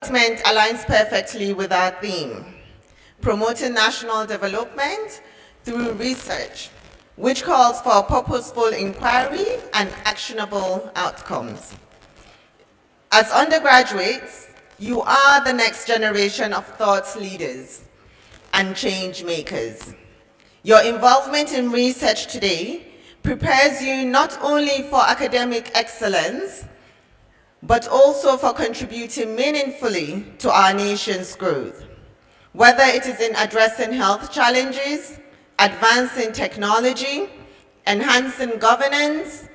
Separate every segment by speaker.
Speaker 1: Statement aligns perfectly with our theme, promoting national development through research, which calls for purposeful inquiry and actionable outcomes. As undergraduates, you are the next generation of thought leaders and change makers. Your involvement in research today prepares you not only for academic excellence, but also for contributing meaningfully to our nation's growth. Whether it is in addressing health challenges, advancing technology, enhancing governance,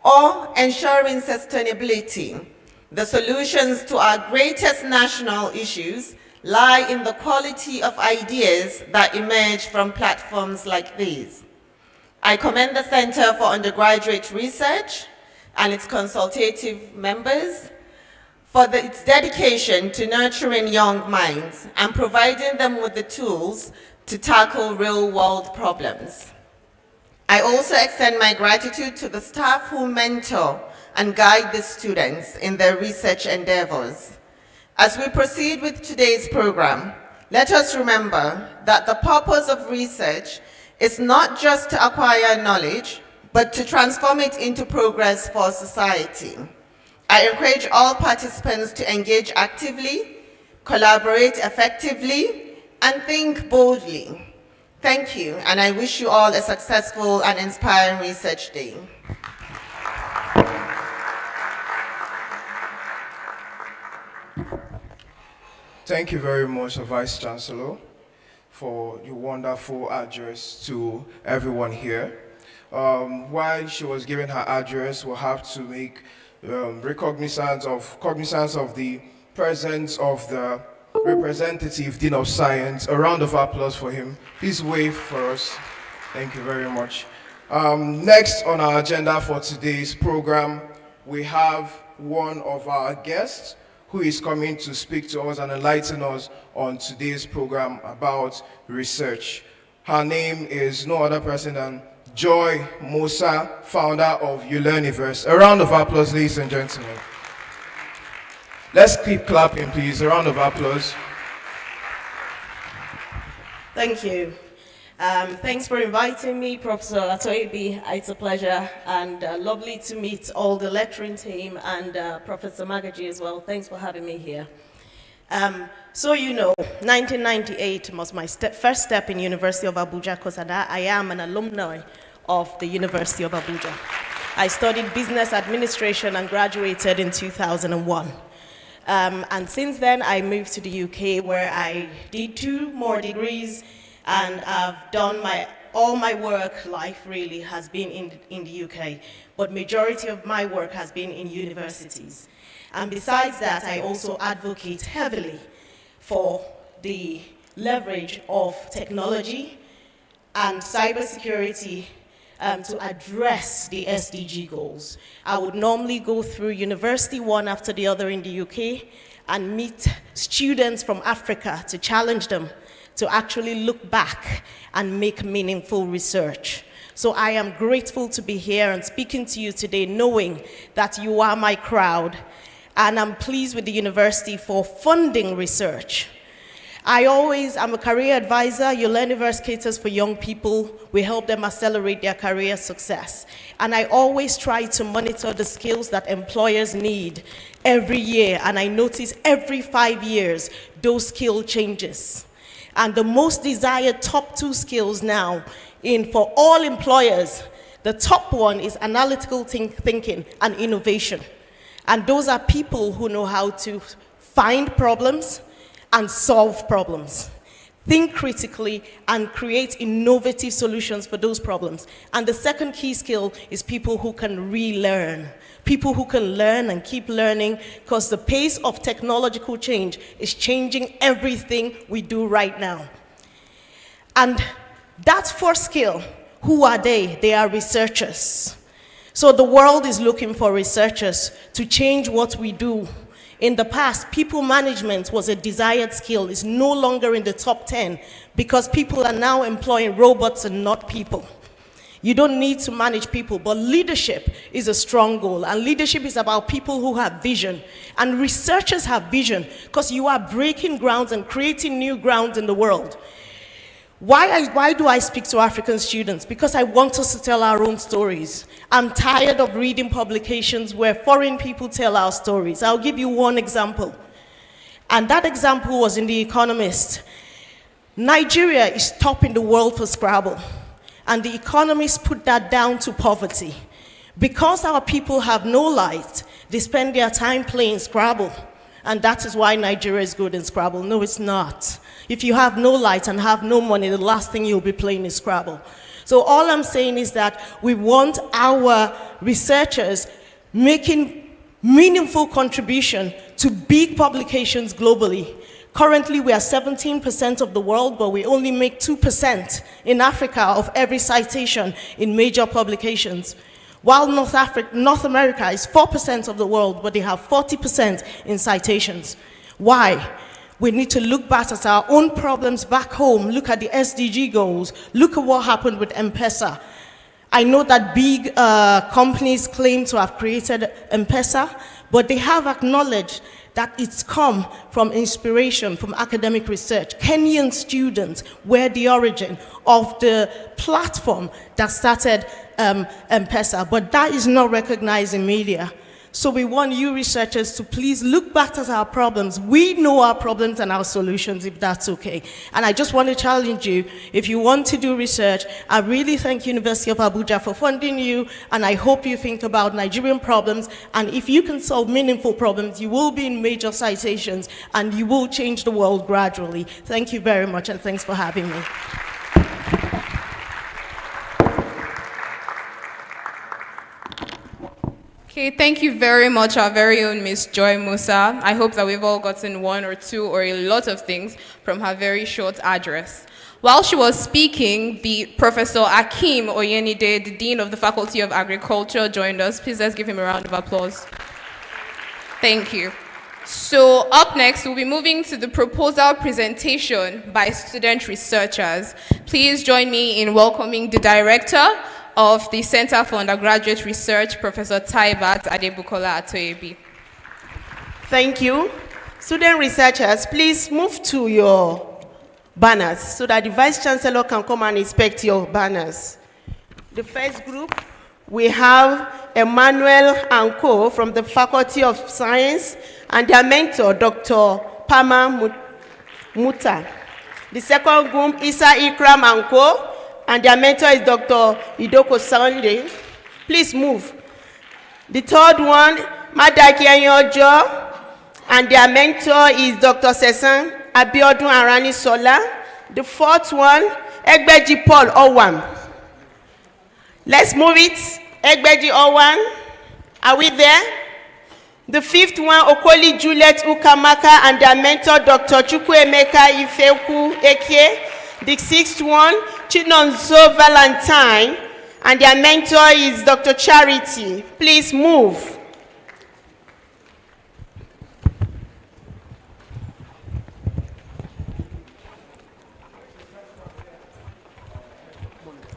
Speaker 1: or ensuring sustainability, the solutions to our greatest national issues lie in the quality of ideas that emerge from platforms like these. I commend the Center for Undergraduate Research and its consultative members for its dedication to nurturing young minds and providing them with the tools to tackle real-world problems. I also extend my gratitude to the staff who mentor and guide the students in their research endeavors. As we proceed with today's program, let us remember that the purpose of research is not just to acquire knowledge, but to transform it into progress for society. I encourage all participants to engage actively, collaborate effectively, and think boldly. Thank you, and I wish you all a successful and inspiring Research Day.
Speaker 2: Thank you very much, Vice Chancellor, for your wonderful address to everyone here. While she was giving her address, we'll have to make cognizance of the presence of the representative Dean of Science. A round of applause for him. Please wave for us. Thank you very much. Next on our agenda for today's program, we have one of our guests who is coming to speak to us and enlighten us on today's program about research. Her name is no other person than Joy Musa, founder of UNDERGRADUATE. A round of applause, ladies and gentlemen. Let's keep clapping, please. A round of applause.
Speaker 3: Thank you. Thanks for inviting me, Professor Atoibi. It's a pleasure and lovely to meet all the lecturing team and Professor Magaji as well. Thanks for having me here. So you know, 1998 was my first step in University of Abuja because I am an alumni of the University of Abuja. I studied business administration and graduated in 2001. And since then, I moved to the UK where I did 2 more degrees, and I've done all my work life really has been in the UK, but majority of my work has been in universities. And besides that, I also advocate heavily for the leverage of technology and cybersecurity to address the SDG goals. I would normally go through university one after the other in the UK and meet students from Africa to challenge them to actually look back and make meaningful research. So I am grateful to be here and speaking to you today, knowing that you are my crowd, and I'm pleased with the university for funding research. I'm a career advisor. UNDERGRADUATE caters for young people. We help them accelerate their career success. And I always try to monitor the skills that employers need every year. And I notice every 5 years, those skill changes. And the most desired top 2 skills now for all employers, the top one is analytical thinking and innovation. And those are people who know how to find problems and solve problems, think critically, and create innovative solutions for those problems. And the second key skill is people who can relearn, people who can learn and keep learning, because the pace of technological change is changing everything we do right now. And that first skill, who are they? They are researchers. So the world is looking for researchers to change what we do. In the past, people management was a desired skill. It's no longer in the top 10 because people are now employing robots and not people. You don't need to manage people, but leadership is a strong goal. And leadership is about people who have vision. And researchers have vision because you are breaking grounds and creating new grounds in the world. Why do I speak to African students? Because I want us to tell our own stories. I'm tired of reading publications where foreign people tell our stories. I'll give you one example. And that example was in The Economist. Nigeria is top in the world for Scrabble. And The Economist put that down to poverty. Because our people have no light, they spend their time playing Scrabble. And that is why Nigeria is good in Scrabble. No, it's not. If you have no light and have no money, the last thing you'll be playing is Scrabble. So all I'm saying is that we want our researchers making meaningful contribution to big publications globally. Currently, we are 17% of the world, but we only make 2% in Africa of every citation in major publications. While North America is 4% of the world, but they have 40% in citations. Why? We need to look back at our own problems back home, look at the SDG goals, look at what happened with M-Pesa. I know that big companies claim to have created M-Pesa, but they have acknowledged that it's come from inspiration, from academic research. Kenyan students were the origin of the platform that started M-Pesa, but that is not recognized in media. So we want you researchers to please look back at our problems. We know our problems and our solutions, if that's okay. And I just want to challenge you, if you want to do research, I really thank University of Abuja for funding you, and I hope you think about Nigerian problems, and if you can solve meaningful problems, you will be in major citations, and you will change the world gradually. Thank you very much, and thanks for having me.
Speaker 4: Okay, thank you very much, our very own Miss Joy Musa. I hope that we've all gotten one or two or a lot of things from her very short address. While she was speaking, the Professor Akeem Oyenide, the Dean of the Faculty of Agriculture, joined us. Please let's give him a round of applause. Thank you. So up next, we'll be moving to the proposal presentation by student researchers. Please join me in welcoming the Director of the Center for Undergraduate Research, Professor Taibat Adebukola Atoyebi.
Speaker 5: Thank you. Student researchers, please move to your banners so that the Vice Chancellor can come and inspect your banners. The first group, we have Emmanuel Anko from the Faculty of Science and their mentor, Dr. Pama Muta. The second group, Isa Ikram Anko, and their mentor is Dr. Idoko Sande. Please move. The third one, Madaki Anyojo, and their mentor is Dr. Sesan Abiodun Arani Sola. The fourth one, Egbeji Paul Owam. Let's move it. Egbeji Owam. Are we there? The fifth one, Okoli Juliet Ukamaka, and their mentor, Dr. Chukwuemeka Ifeku Eke. The sixth one, Chinonso Valentine, and their mentor is Dr. Charity. Please move.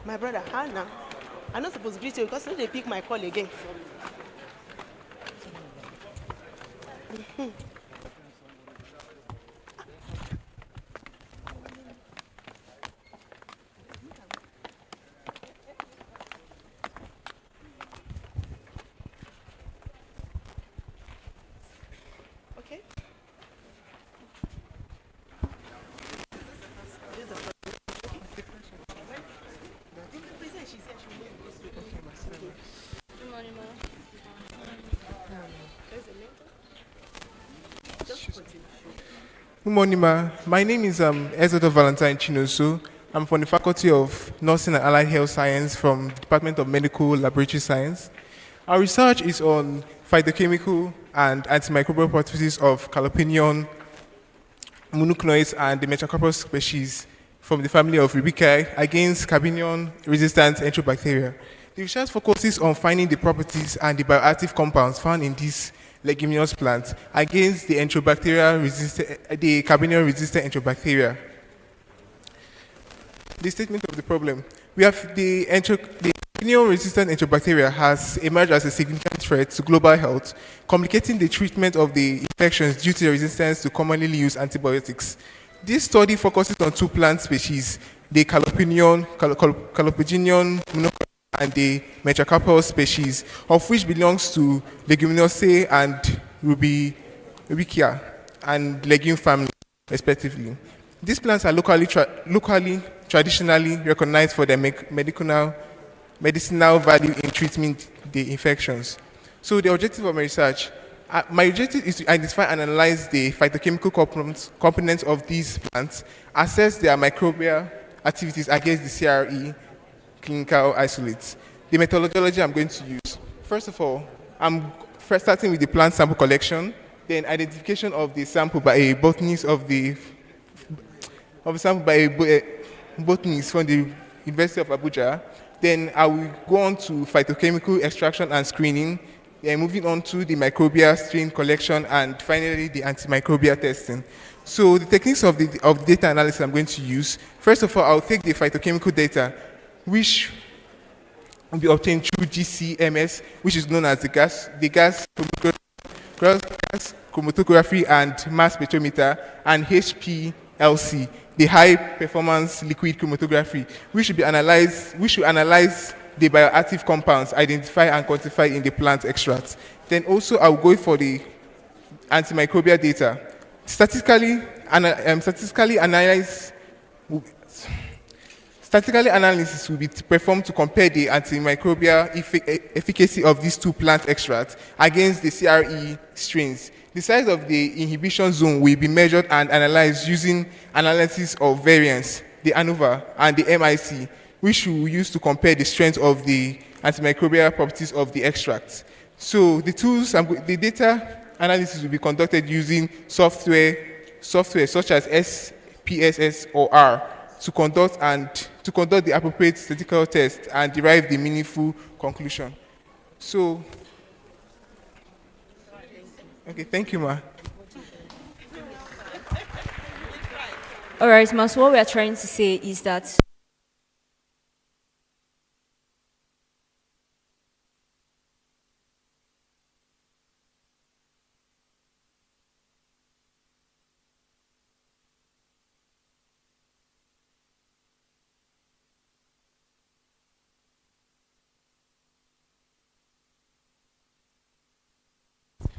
Speaker 5: My brother, how now? I'm not supposed to greet you because they pick my call again.
Speaker 6: Good morning, ma. My name is Ezodo Valentine Chinoso. I'm from the Faculty of Nursing and Allied Health Science from the Department of Medical Laboratory Science. Our research is on phytochemical and antimicrobial properties of Calopinion, monoconoids, and the Metrocarpus species from the family of Rubicae against Carbinion-resistant enterobacteria. The research focuses on finding the properties and the bioactive compounds found in these leguminous plants against the Carbinion-resistant enterobacteria. The statement of the problem. We have the immune-resistant enterobacteria has emerged as a significant threat to global health, complicating the treatment of the infections due to the resistance to commonly used antibiotics. This study focuses on two plant species, the Calopinion monocropium, and the Metracarpal species, of which belongs to Leguminosae and Rubicia and legume family, respectively. These plants are locally traditionally recognized for their medicinal value in treating the infections. So the objective of my objective is to identify and analyze the phytochemical components of these plants, assess their microbial activities against the CRE clinical isolates. The methodology I'm going to use. First of all, I'm first starting with the plant sample collection, then identification of the sample by a botanist from the University of Abuja. Then I will go on to phytochemical extraction and screening, then moving on to the microbial strain collection, and finally the antimicrobial testing. So the techniques of the data analysis I'm going to use, first of all, I'll take the phytochemical data, which will be obtained through GCMS, which is known as the gas chromatography and mass spectrometer, and HPLC, the high performance liquid chromatography, which should analyze the bioactive compounds identified and quantified in the plant extracts. Then also I'll go for the antimicrobial data. Statistical analysis will be performed to compare the antimicrobial efficacy of these two plant extracts against the CRE strains. The size of the inhibition zone will be measured and analyzed using analysis of variance, the ANOVA, and the MIC, which we will use to compare the strength of the antimicrobial properties of the extracts. So the data analysis will be conducted using software such as SPSS or R to conduct the appropriate statistical test and derive the meaningful conclusion. So, okay, thank you, Ma.
Speaker 7: All right, Ma, so what we are trying to say is that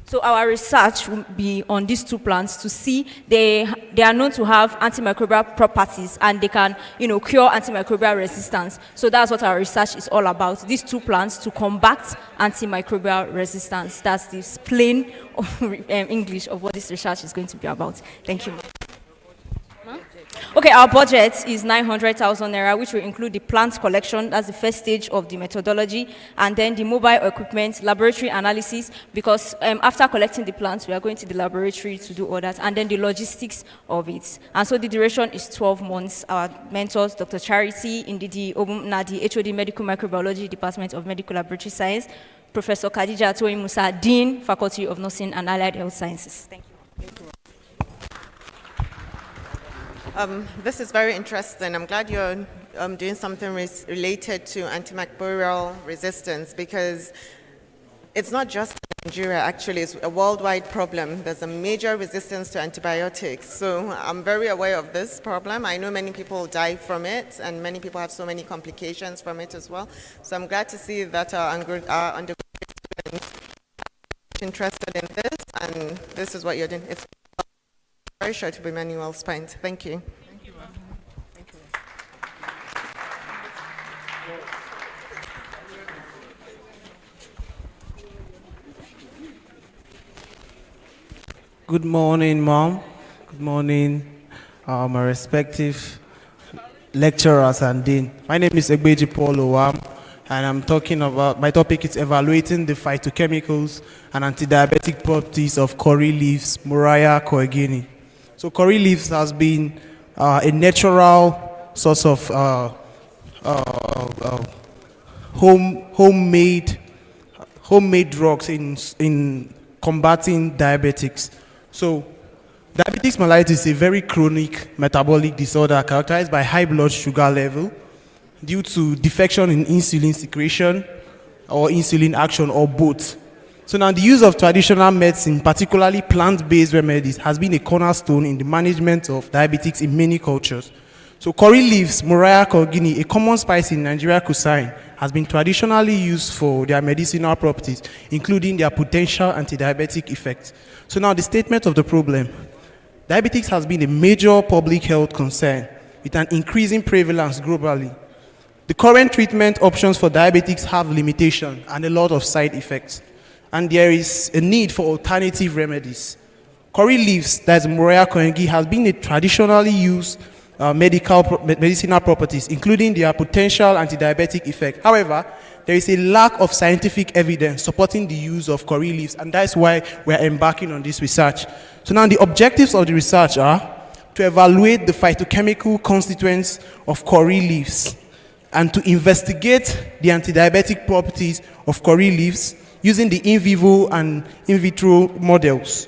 Speaker 7: so our research will be on these two plants to see they are known to have antimicrobial properties and they can, cure antimicrobial resistance. So that's what our research is all about. These two plants to combat antimicrobial resistance. That's the plain English of what this research is going to be about. Thank you. Okay, our budget is 900,000 naira, which will include the plant collection, that's the first stage of the methodology, and then the mobile equipment, laboratory analysis, because after collecting the plants, we are going to the laboratory to do all that, and then the logistics of it. And so the duration is 12 months. Our mentors, Dr. Charity Ndidi Obumnadi, HOD Medical Microbiology, Department of Medical Laboratory Science, Professor Khadija Atoyi Musa, Dean, Faculty of Nursing and Allied Health Sciences. Thank you.
Speaker 1: This is very interesting. I'm glad you're doing something related to antimicrobial resistance, because it's not just in Nigeria, actually, it's a worldwide problem. There's a major resistance to antibiotics. So I'm very aware of this problem. I know many people die from it, and many people have so many complications from it as well. So I'm glad to see that our undergraduate students are interested in this, and this is what you're doing. It's very sure to be many well spent. Thank you.
Speaker 6: Thank you, ma'am. Thank you.
Speaker 8: Good morning, Mom. Good morning, my respective lecturers and dean. My name is Egbeji Paul Owam, and I'm talking about, my topic is evaluating the phytochemicals and antidiabetic properties of curry leaves, Murraya coagini. So curry leaves has been a natural source of homemade drugs in combating diabetics. So diabetes mellitus is a very chronic metabolic disorder characterized by high blood sugar level, due to defection in insulin secretion or insulin action or both. So now the use of traditional medicine, particularly plant-based remedies, has been a cornerstone in the management of diabetics in many cultures. So curry leaves, Moriah Kogini, a common spice in Nigeria cuisine, has been traditionally used for their medicinal properties, including their potential anti-diabetic effects. So now the statement of the problem. Diabetics has been a major public health concern with an increasing prevalence globally. The current treatment options for diabetics have limitations and a lot of side effects. And there is a need for alternative remedies. Curry leaves, that's Moriah Koengi, has been a traditionally used medicinal properties, including their potential anti-diabetic effect. However, there is a lack of scientific evidence supporting the use of curry leaves, and that's why we're embarking on this research. So now the objectives of the research are to evaluate the phytochemical constituents of curry leaves and to investigate the anti-diabetic properties of curry leaves using the in vivo and in vitro models,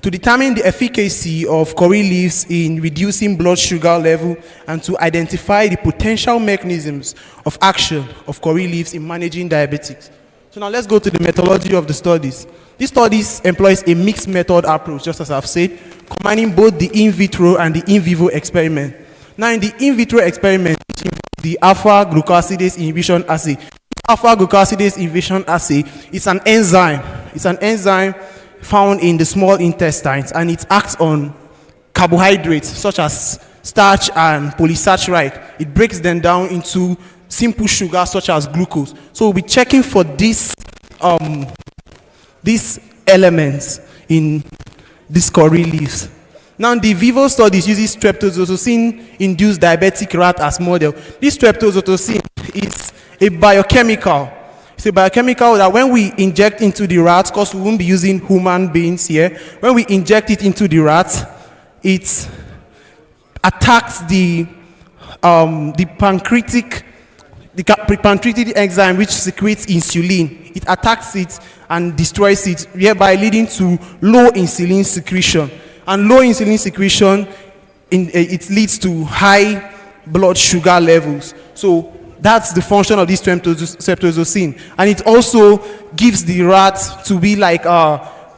Speaker 8: to determine the efficacy of curry leaves in reducing blood sugar level and to identify the potential mechanisms of action of curry leaves in managing diabetics. So now let's go to the methodology of the studies. These studies employs a mixed method approach, just as I've said, combining both the in vitro and the in vivo experiment. Now in the in vitro experiment, which involves the alpha-glucosidase inhibition assay. Alpha-glucosidase inhibition assay is an enzyme. It's an enzyme found in the small intestines, and it acts on carbohydrates such as starch and polysaccharide. It breaks them down into simple sugars such as glucose. So we'll be checking for these elements in these curry leaves. Now the vivo studies uses streptozotocin-induced diabetic rat as model. This streptozotocin is a biochemical. It's a biochemical that when we inject into the rat, because we won't be using human beings here, when we inject it into the rat, it attacks the pancreatic enzyme which secretes insulin. It attacks it and destroys it, thereby leading to low insulin secretion. And low insulin secretion, it leads to high blood sugar levels. So that's the function of this streptozocin. And it also gives the rat to be like,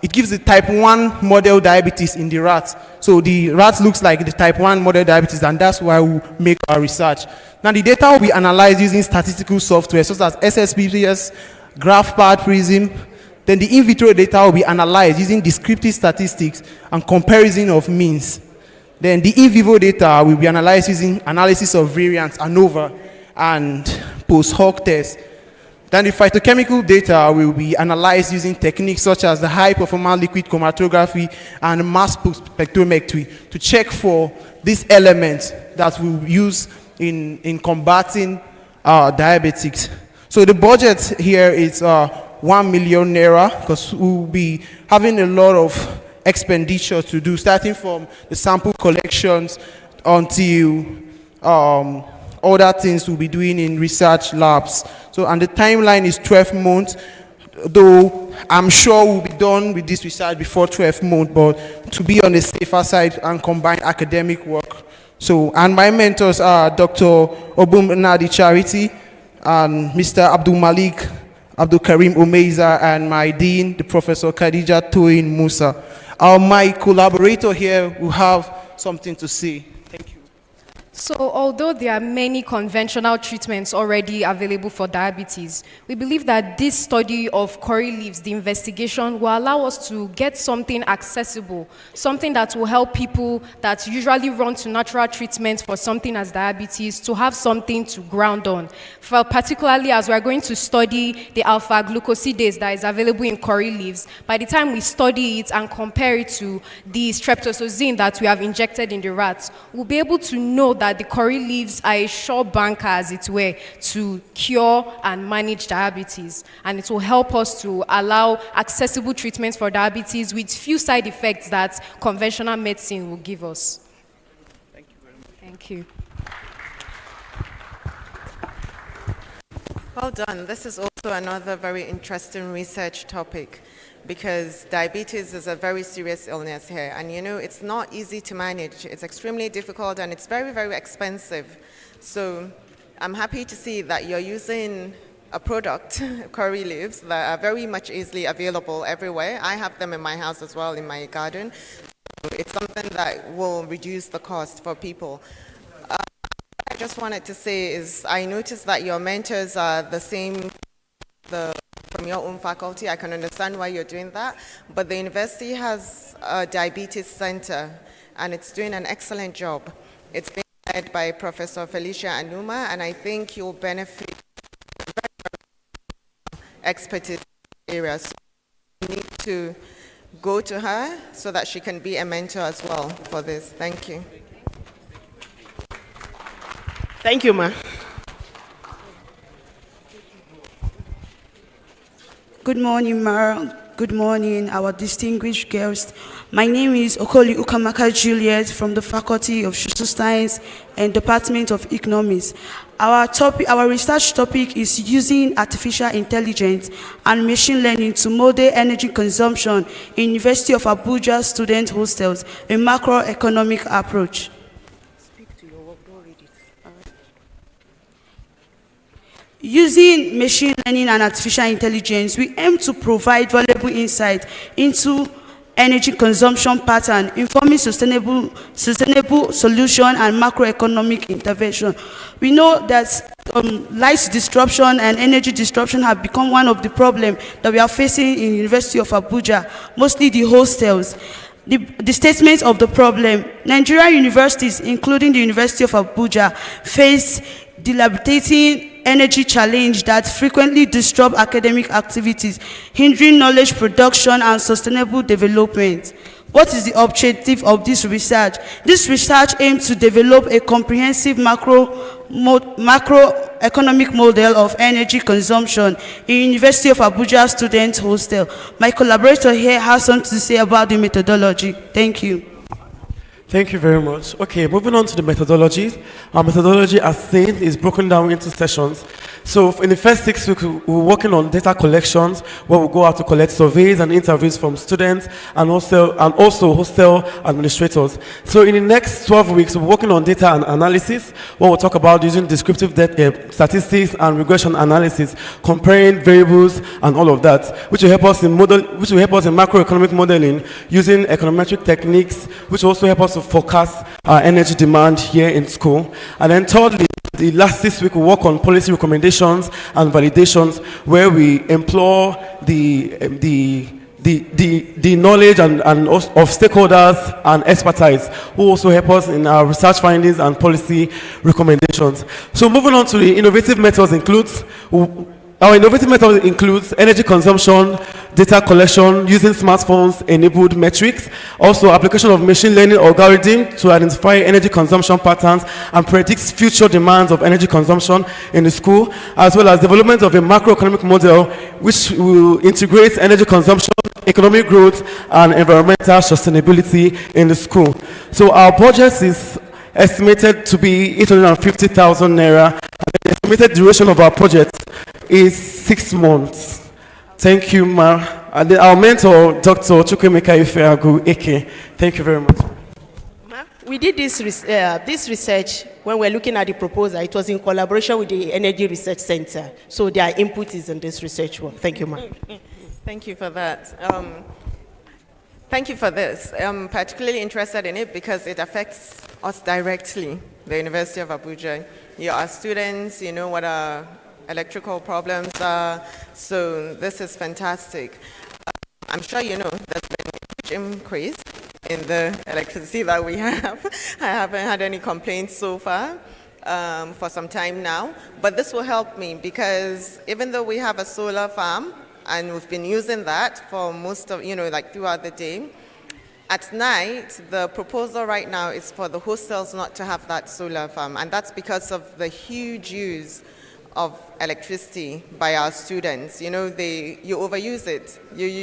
Speaker 8: it gives the type 1 model diabetes in the rat. So the rat looks like the type 1 model diabetes, and that's why we make our research. Now the data will be analyzed using statistical software such as SSPPS, GraphPad, Prism. Then the in vitro data will be analyzed using descriptive statistics and comparison of means. Then the in vivo data will be analyzed using analysis of variance, ANOVA, and post hoc tests. Then the phytochemical data will be analyzed using techniques such as the high performance liquid chromatography and mass spectrometry to check for these elements that we will use in combating diabetics. So the budget here is 1 million naira, because we will be having a lot of expenditure to do, starting from the sample collections until other things we'll be doing in research labs. So, and the timeline is 12 months, though I'm sure we'll be done with this research before 12 months, but to be on the safer side and combine academic work. So, and my mentors are Dr. Obum Nadi Charity and Mr. Abdul Malik Abdul Karim Omeiza, and my dean, the Professor Khadija Toyin Musa. My collaborator here will have something to say. Thank you.
Speaker 9: So although there are many conventional treatments already available for diabetes, we believe that this study of curry leaves, the investigation, will allow us to get something accessible, something that will help people that usually run to natural treatments for something as diabetes to have something to ground on. For particularly as we are going to study the alpha-glucosidase that is available in curry leaves, by the time we study it and compare it to the streptozotocin that we have injected in the rats, we'll be able to know that the curry leaves are a sure banker, as it were, to cure and manage diabetes. And it will help us to allow accessible treatments for diabetes with few side effects that conventional medicine will give us.
Speaker 8: Thank you very much.
Speaker 9: Thank you.
Speaker 1: Well done. This is also another very interesting research topic, because diabetes is a very serious illness here. And you know, it's not easy to manage. It's extremely difficult and it's very, very expensive. So I'm happy to see that you're using a product, curry leaves, that are very much easily available everywhere. I have them in my house as well, in my garden. So it's something that will reduce the cost for people. I just wanted to say is I noticed that your mentors are the same from your own faculty. I can understand why you're doing that, but the university has a diabetes center and it's doing an excellent job. It's being led by Professor Felicia Anuma, and I think you'll benefit from expertise in areas. So you need to go to her so that she can be a mentor as well for this. Thank you.
Speaker 5: Thank you, ma.
Speaker 10: Good morning, Ma. Good morning, our distinguished guests. My name is Okoli Ukamaka Juliet from the Faculty of Social Science and Department of Economics. Our research topic is using artificial intelligence and machine learning to model energy consumption in University of Abuja student hostels, a macroeconomic approach. Using machine learning and artificial intelligence, we aim to provide valuable insight into energy consumption pattern, informing sustainable solution and macroeconomic intervention. We know that light disruption and energy disruption have become one of the problems that we are facing in University of Abuja, mostly the hostels. The statement of the problem: Nigerian universities, including the University of Abuja, face dilapidating energy challenge that frequently disrupt academic activities, hindering knowledge production and sustainable development. What is the objective of this research? This research aims to develop a comprehensive macroeconomic model of energy consumption in University of Abuja student hostel. My collaborator here has something to say about the methodology. Thank you.
Speaker 8: Thank you very much. Okay, moving on to the methodology. Our methodology, as seen, is broken down into sessions. So in the first 6 weeks, we're working on data collections, where we'll go out to collect surveys and interviews from students and also hostel administrators. So in the next 12 weeks, we're working on data and analysis, where we'll talk about using descriptive statistics and regression analysis, comparing variables and all of that, which will help us in macroeconomic modeling using econometric techniques, which will also help us to forecast our energy demand here in school. And then thirdly, the last 6 weeks we work on policy recommendations and validations, where we implore the knowledge and of stakeholders and expertise, who also help us in our research findings and policy recommendations. So moving on to the innovative methods our innovative method includes energy consumption, data collection using smartphones-enabled metrics, also application of machine learning algorithm to identify energy consumption patterns and predicts future demands of energy consumption in the school, as well as development of a macroeconomic model which will integrate energy consumption, economic growth, and environmental sustainability in the school. So our budget is estimated to be 850,000 naira, and the estimated duration of our project is 6 months. Thank you, Ma. And then our mentor, Dr. Chukwemeka Ifeagu Eke. Thank you very much.
Speaker 5: Ma, we did this research when we're looking at the proposal. It was in collaboration with the Energy Research Center. So their input is in this research work. Thank you, Ma.
Speaker 1: Thank you for that. Thank you for this. I'm particularly interested in it because it affects us directly, the University of Abuja. You are students, you know what our electrical problems are, so this is fantastic. I'm sure you know there's been a huge increase in the electricity that we have. I haven't had any complaints so far for some time now, but this will help me because even though we have a solar farm, and we've been using that for most of, like throughout the day. At night, the proposal right now is for the hostels not to have that solar farm, and that's because of the huge use of electricity by our students. You overuse it.